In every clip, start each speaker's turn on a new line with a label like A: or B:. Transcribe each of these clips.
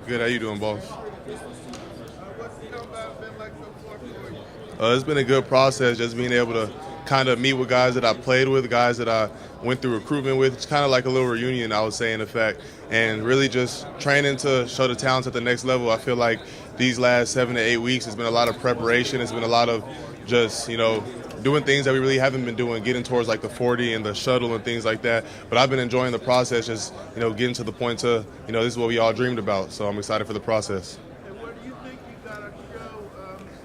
A: Good. How you doing, boss? It's been a good process, just being able to kind of meet with guys that I played with, guys that I went through recruitment with. It's kind of like a little reunion, I would say, in effect, and really just training to show the talents at the next level. I feel like these last 7 to 8 weeks has been a lot of preparation. It's been a lot of just, doing things that we really haven't been doing, getting towards like the 40 and the shuttle and things like that. But I've been enjoying the process, just, getting to the point to, this is what we all dreamed about. So I'm excited for the process.
B: And what do you think you got to show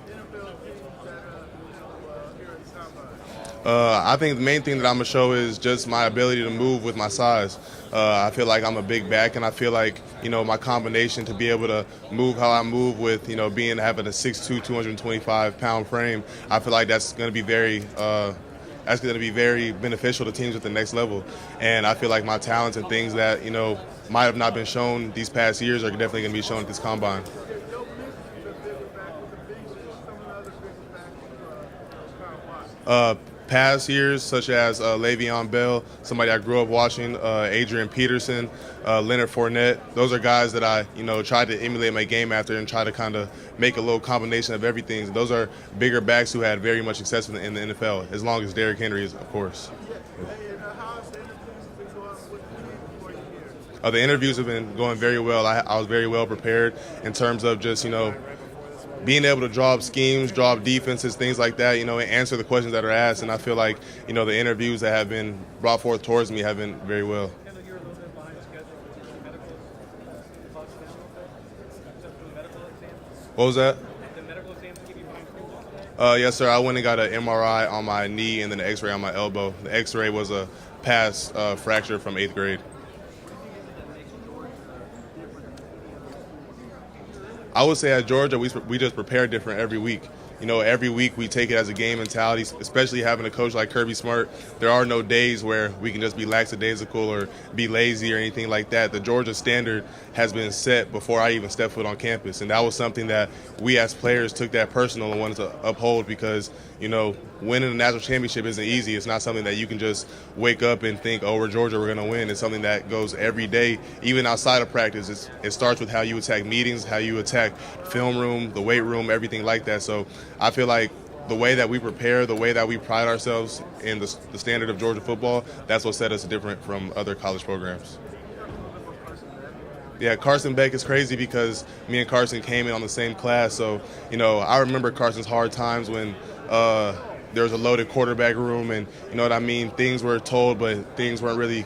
B: NFL teams that here at the Combine?
A: I think the main thing that I'm going to show is just my ability to move with my size. I feel like I'm a big back, and I feel like, my combination to be able to move how I move with, having a 6'2", 225-pound frame, I feel like that's going to be very beneficial to teams at the next level. And I feel like my talents and things that, might have not been shown these past years are definitely going to be shown at this Combine. Past years, such as Le'Veon Bell, somebody I grew up watching, Adrian Peterson, Leonard Fournette. Those are guys that I, tried to emulate my game after and try to kind of make a little combination of everything. Those are bigger backs who had very much success in the NFL, as long as Derrick Henry is, of course. The interviews have been going very well. I was very well prepared in terms of just, being able to draw up schemes, draw up defenses, things like that, and answer the questions that are asked. And I feel like, the interviews that have been brought forth towards me have been very well.
C: Kendall, you're a little bit behind schedule with the medical exams.
A: What was that?
C: The medical exams keep you behind schedule?
A: Yes, sir. I went and got an MRI on my knee and then an X-ray on my elbow. The X-ray was a past fracture from 8th grade. I would say at Georgia, we just prepare different every week. Every week we take it as a game mentality, especially having a coach like Kirby Smart. There are no days where we can just be lackadaisical or be lazy or anything like that. The Georgia standard has been set before I even stepped foot on campus, and that was something that we as players took that personal and wanted to uphold because, winning a national championship isn't easy. It's not something that you can just wake up and think, oh, we're Georgia, we're going to win. It's something that goes every day, even outside of practice. It starts with how you attack meetings, how you attack film room, the weight room, everything like that. So I feel like the way that we prepare, the way that we pride ourselves in the standard of Georgia football, that's what set us different from other college programs. Yeah, Carson Beck is crazy because me and Carson came in on the same class. So, I remember Carson's hard times when there was a loaded quarterback room and, things were told, but things weren't really,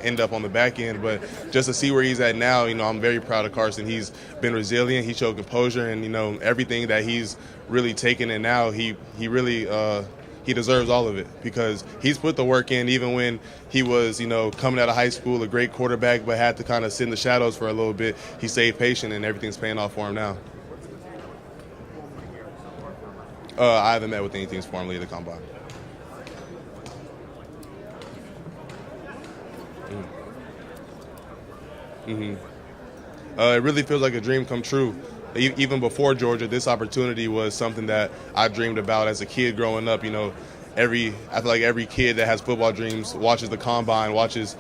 A: end up on the back end. But just to see where he's at now, I'm very proud of Carson. He's been resilient. He showed composure and, everything that he's really taken in now, he really he deserves all of it because he's put the work in even when he was, coming out of high school, a great quarterback, but had to kind of sit in the shadows for a little bit. He stayed patient and everything's paying off for him now. I haven't met with any teams formally at the Combine. It really feels like a dream come true. Even before Georgia, this opportunity was something that I dreamed about as a kid growing up. I feel like every kid that has football dreams watches the Combine, watches,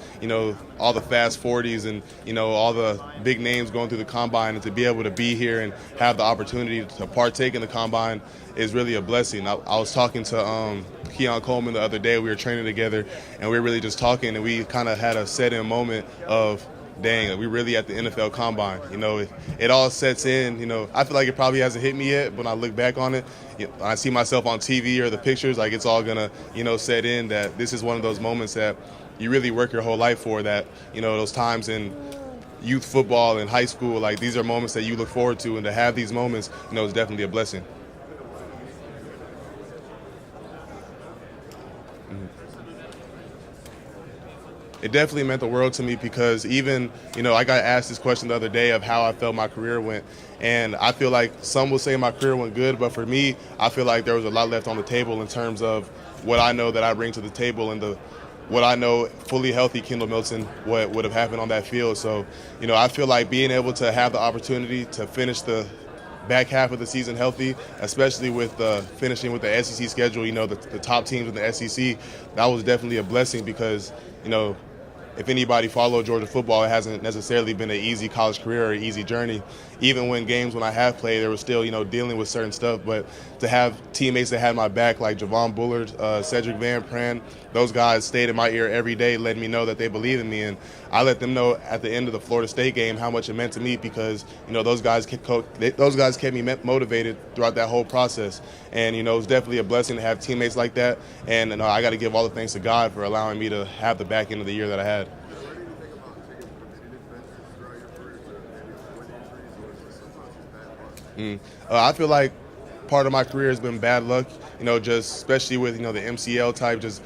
A: all the fast 40s and, all the big names going through the Combine, and to be able to be here and have the opportunity to partake in the Combine is really a blessing. I was talking to Keon Coleman the other day. We were training together, and we were really just talking, and we kind of had a set-in moment of, dang, we really at the NFL Combine. It all sets in. I feel like it probably hasn't hit me yet. When I look back on it, I see myself on TV or the pictures, like it's all gonna, set in that this is one of those moments that you really work your whole life for. That those times in youth football and high school, like these are moments that you look forward to, and to have these moments, is definitely a blessing. It definitely meant the world to me because even, I got asked this question the other day of how I felt my career went. And I feel like some will say my career went good, but for me, I feel like there was a lot left on the table in terms of what I know that I bring to the table and what I know fully healthy Kendall Milton, what would have happened on that field. So, I feel like being able to have the opportunity to finish the back half of the season healthy, especially with finishing with the SEC schedule. The top teams in the SEC. That was definitely a blessing because if anybody followed Georgia football, it hasn't necessarily been an easy college career or an easy journey. Even when I have played, there was still, dealing with certain stuff. But to have teammates that had my back, like Javon Bullard, Cedric Van Pran, those guys stayed in my ear every day, letting me know that they believe in me. And I let them know at the end of the Florida State game how much it meant to me because, those guys kept me motivated throughout that whole process. And, it was definitely a blessing to have teammates like that. And I got to give all the thanks to God for allowing me to have the back end of the year that I had. I feel like part of my career has been bad luck, just especially with, the MCL type, just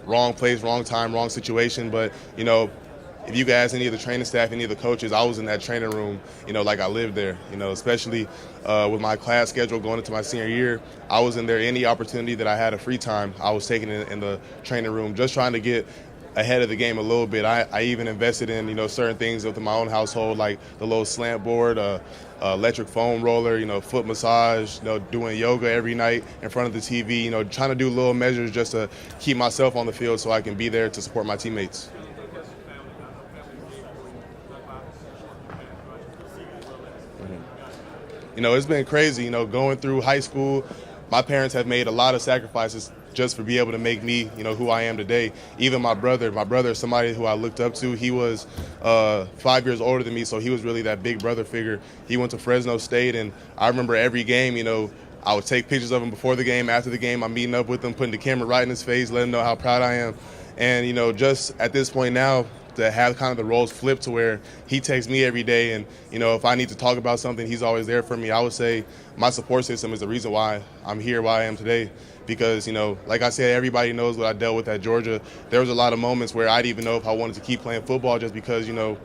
A: wrong place, wrong time, wrong situation. But, if you guys, any of the training staff, any of the coaches, I was in that training room, like I lived there, especially with my class schedule going into my senior year. I was in there any opportunity that I had of free time. I was taking it in the training room, just trying to get ahead of the game a little bit. I even invested in, certain things within my own household, like the little slant board, electric foam roller, foot massage, doing yoga every night in front of the TV, trying to do little measures just to keep myself on the field so I can be there to support my teammates. It's been crazy, going through high school. My parents have made a lot of sacrifices just for be able to make me, who I am today. Even my brother is somebody who I looked up to. He was 5 years older than me, so he was really that big brother figure. He went to Fresno State, and I remember every game, I would take pictures of him before the game, after the game. I'm meeting up with him, putting the camera right in his face, letting him know how proud I am. And, just at this point now, to have kind of the roles flipped to where he texts me every day and, if I need to talk about something, he's always there for me. I would say my support system is the reason why I'm here, why I am today. Because, like I said, everybody knows what I dealt with at Georgia. There was a lot of moments where I didn't even know if I wanted to keep playing football just because, when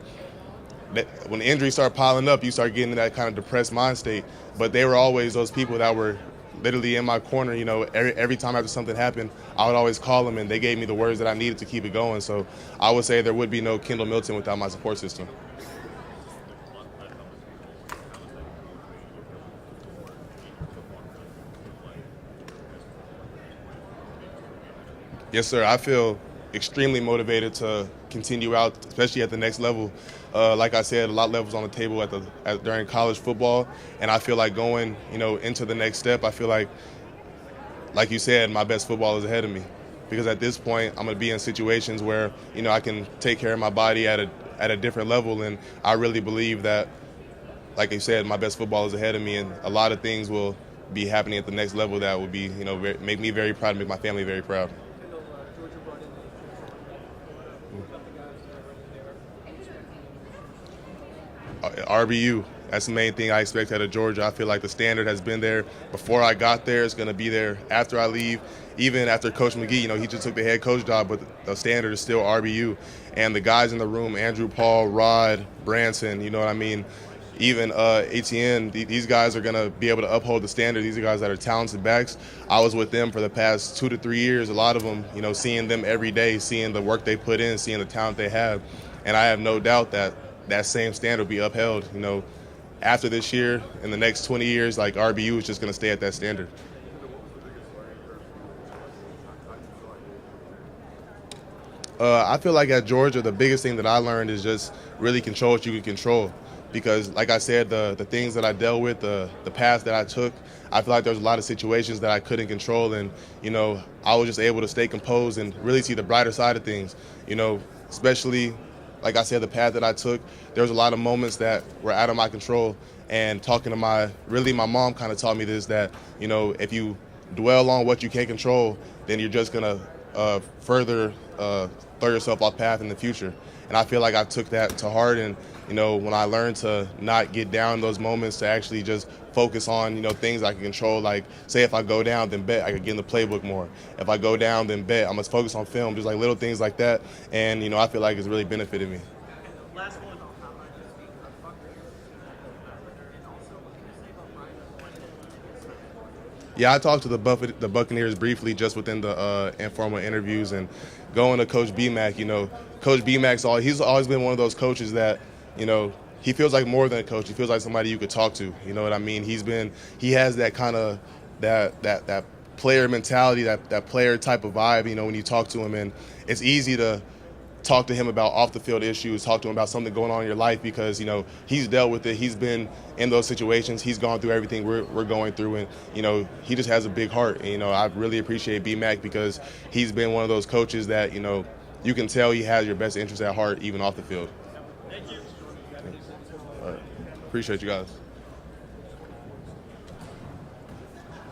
A: the injuries start piling up, you start getting in that kind of depressed mind state. But they were always those people that were literally in my corner. Every time after something happened, I would always call them, and they gave me the words that I needed to keep it going. So I would say there would be no Kendall Milton without my support system. Yes, sir. I feel extremely motivated to continue out, especially at the next level. Like I said, a lot of levels on the table during college football, and I feel like going, into the next step. I feel like you said, my best football is ahead of me, because at this point, I'm going to be in situations where, I can take care of my body at a different level, and I really believe that, like you said, my best football is ahead of me, and a lot of things will be happening at the next level that will be, make me very proud, make my family very proud. RBU. That's the main thing I expect out of Georgia. I feel like the standard has been there before I got there. It's going to be there after I leave. Even after Coach McGee, he just took the head coach job, but the standard is still RBU. And the guys in the room, Andrew Paul, Rod, Branson, even ATN, these guys are going to be able to uphold the standard. These are guys that are talented backs. I was with them for the past 2 to 3 years, a lot of them, seeing them every day, seeing the work they put in, seeing the talent they have. And I have no doubt that same standard will be upheld, after this year. In the next 20 years, like RBU is just going to stay at that standard. I feel like at Georgia, the biggest thing that I learned is just really control what you can control. Because, like I said, the things that I dealt with, the path that I took, I feel like there was a lot of situations that I couldn't control. And, I was just able to stay composed and really see the brighter side of things, especially, like I said, the path that I took, there was a lot of moments that were out of my control. And talking to my mom kind of taught me this, that, if you dwell on what you can't control, then you're just going to further throw yourself off path in the future. And I feel like I took that to heart. And, when I learned to not get down in those moments, to actually just focus on, things I can control. Like, say if I go down, then bet I could get in the playbook more. If I go down, then bet I must focus on film, just like little things like that. And, I feel like it's really benefited me.
C: Last one.
A: Yeah, I talked to the Buccaneers briefly just within the informal interviews, and going to Coach BMAC, Coach BMAC's he's always been one of those coaches that, he feels like more than a coach. He feels like somebody you could talk to. You know what I mean? He has that kind of that player mentality, that player type of vibe. You know, when you talk to him, and it's easy to talk to him about off the field issues, talk to him about something going on in your life, because you know he's dealt with it. He's been in those situations. He's gone through everything we're going through, and you know he just has a big heart. And, you know, I really appreciate B-Mac because he's been one of those coaches that, you know, you can tell he has your best interest at heart even off the field.
C: Thank you.
A: All right. Appreciate you guys.